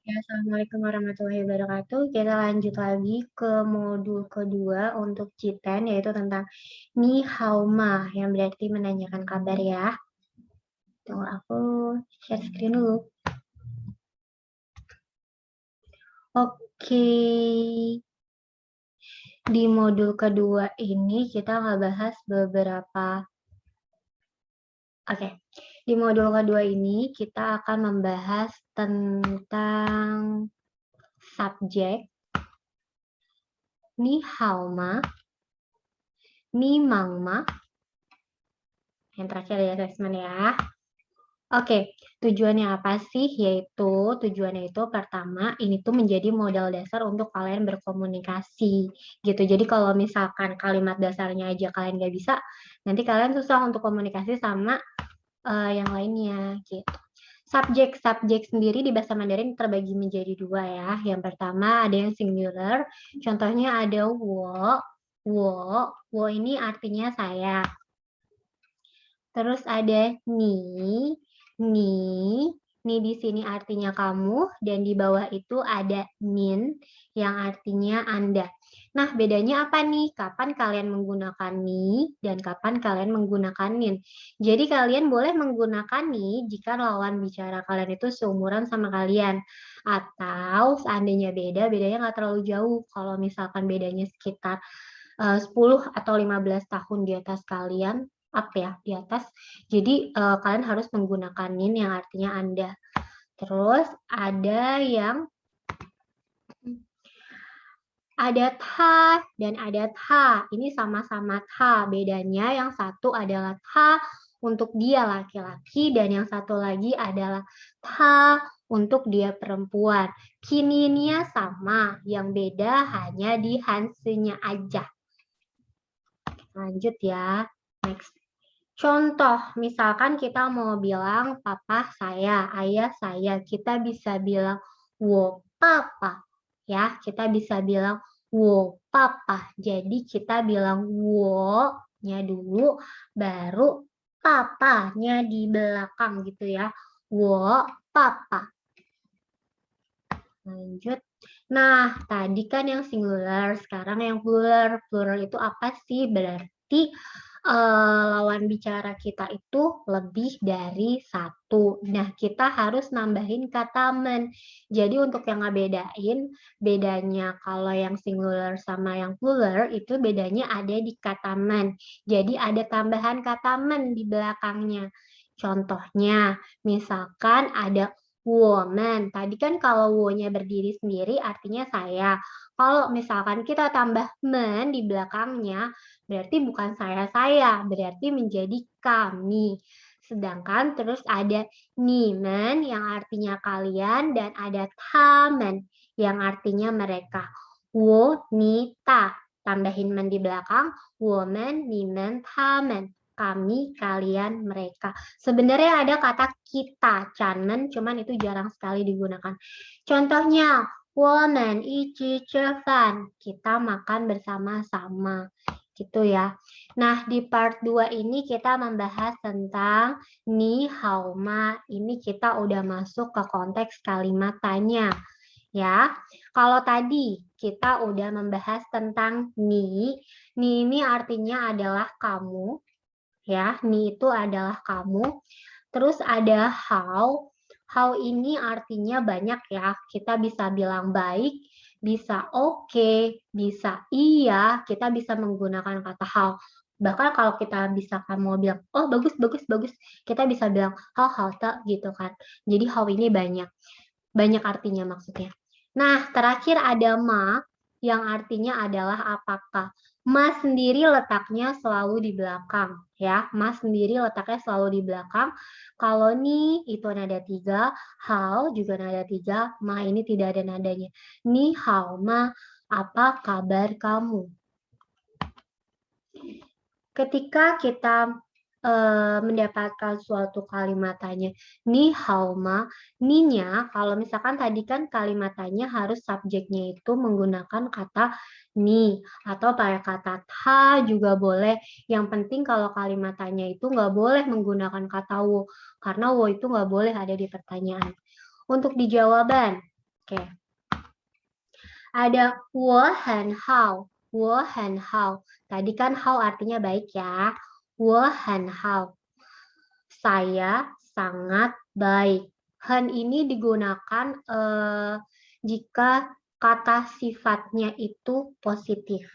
Ya, Assalamualaikum warahmatullahi wabarakatuh. Kita lanjut lagi ke modul kedua untuk Citen, yaitu tentang Ni Hao Ma, yang berarti menanyakan kabar ya. Tunggu aku share screen dulu. Oke, di modul kedua ini kita ngebahas beberapa. Oke, di modul kedua ini kita akan membahas tentang subjek Ni Hao Ma, Ni Mang Ma, yang terakhir ya assessment ya. Oke, tujuannya apa sih? Yaitu tujuannya itu pertama, ini tuh menjadi modal dasar untuk kalian berkomunikasi gitu. Jadi kalau misalkan kalimat dasarnya aja kalian nggak bisa, nanti kalian susah untuk komunikasi sama yang lainnya gitu. Subjek sendiri di bahasa Mandarin terbagi menjadi dua ya. Yang pertama ada yang singular, contohnya ada wo ini artinya saya. Terus ada ni di sini artinya kamu, dan di bawah itu ada nin yang artinya Anda. Nah, bedanya apa nih? Kapan kalian menggunakan ni dan kapan kalian menggunakan nin? Jadi kalian boleh menggunakan ni jika lawan bicara kalian itu seumuran sama kalian. Atau seandainya bedanya nggak terlalu jauh. Kalau misalkan bedanya sekitar 10 atau 15 tahun di atas kalian, up ya di atas. Jadi kalian harus menggunakan nin yang artinya Anda. Terus ada tha dan ada tha. Ini sama-sama tha. Bedanya yang satu adalah tha untuk dia laki-laki dan yang satu lagi adalah tha untuk dia perempuan. Kininya sama, yang beda hanya di hansenya aja. Lanjut ya. Next. Contoh, misalkan kita mau bilang papa saya, ayah saya, kita bisa bilang wo papa. Ya, kita bisa bilang wo papa. Jadi kita bilang wo-nya dulu, baru papanya di belakang gitu ya. Wo papa. Lanjut. Nah, tadi kan yang singular, sekarang yang plural. Plural itu apa sih? Berarti lawan bicara kita itu lebih dari satu. Nah, kita harus nambahin kata men. Jadi untuk yang ngebedain, bedanya kalau yang singular sama yang plural itu bedanya ada di kata men. Jadi ada tambahan kata men di belakangnya. Contohnya, misalkan ada woman. Tadi kan kalau wo-nya berdiri sendiri artinya saya. Kalau misalkan kita tambah men di belakangnya, berarti bukan saya, berarti menjadi kami. Sedangkan terus ada nimen yang artinya kalian dan ada tamen yang artinya mereka. Wo, ni, ta. Tambahin men di belakang, woman, nimen, tamen. Kami, kalian, mereka. Sebenarnya ada kata kita, canmen, cuman itu jarang sekali digunakan. Contohnya, woman, ichi, cevan. Kita makan bersama-sama. Gitu ya. Nah, di part 2 ini kita membahas tentang ni hao ma. Ini kita udah masuk ke konteks kalimat tanya. Ya, kalau tadi kita udah membahas tentang ni ini artinya adalah kamu. Ya, ni itu adalah kamu. Terus ada how. How ini artinya banyak ya. Kita bisa bilang baik, bisa oke, bisa iya. Kita bisa menggunakan kata how. Bahkan kalau kita bisa mau bilang, oh bagus, bagus, bagus. Kita bisa bilang how tak gitu kan. Jadi how ini banyak. Banyak artinya maksudnya. Nah, terakhir ada ma yang artinya adalah apakah. Ma sendiri letaknya selalu di belakang ya. Ma sendiri letaknya selalu di belakang. Kalau ni itu nada 3, hao juga nada 3, ma ini tidak ada nadanya. Ni hao ma, apa kabar kamu? Ketika kita mendapatkan suatu kalimat tanya ni hao ma, ni-nya kalau misalkan tadi kan kalimat tanya harus subjeknya itu menggunakan kata ni atau pakai kata ta juga boleh. Yang penting kalau kalimat tanya itu nggak boleh menggunakan kata wo karena wo itu nggak boleh ada di pertanyaan. Untuk di jawaban, Oke. Ada 我很好. Tadi kan how artinya baik ya. 我很好. Saya sangat baik. Han ini digunakan jika kata sifatnya itu positif.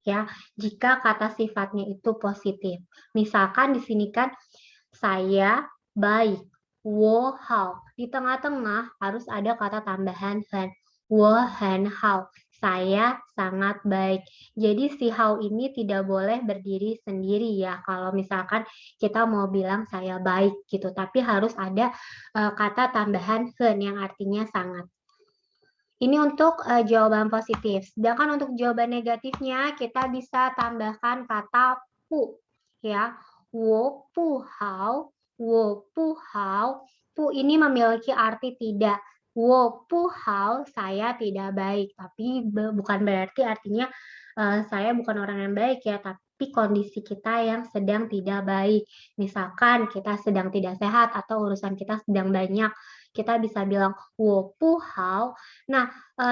Ya, jika kata sifatnya itu positif. Misalkan di sini kan saya baik. 我好. Di tengah-tengah harus ada kata tambahan han. 我很好. Saya sangat baik. Jadi si how ini tidak boleh berdiri sendiri ya. Kalau misalkan kita mau bilang saya baik gitu, tapi harus ada kata tambahan han yang artinya sangat. Ini untuk jawaban positif. Sedangkan untuk jawaban negatifnya kita bisa tambahkan kata pu ya. 我不好, 我不好. Pu ini memiliki arti tidak. 我不好, saya tidak baik. Tapi bukan berarti artinya saya bukan orang yang baik ya, tapi kondisi kita yang sedang tidak baik. Misalkan kita sedang tidak sehat atau urusan kita sedang banyak, kita bisa bilang 我不好. Nah,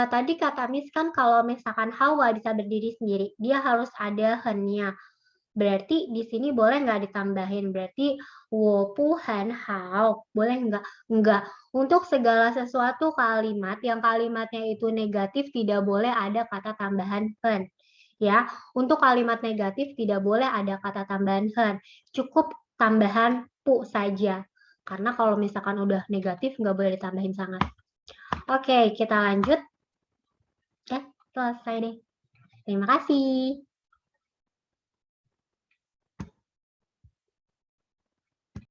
tadi kata Miss kan kalau misalkan Hawa bisa berdiri sendiri, dia harus ada hennya. Berarti di sini boleh nggak ditambahin? Berarti 我不很好. Boleh nggak? Nggak. Untuk segala sesuatu kalimat yang kalimatnya itu negatif tidak boleh ada kata tambahan hen. Ya, untuk kalimat negatif tidak boleh ada kata tambahan hen. Cukup tambahan pu saja. Karena kalau misalkan udah negatif nggak boleh ditambahin sangat. Oke, kita lanjut. Ya, selesai deh. Terima kasih.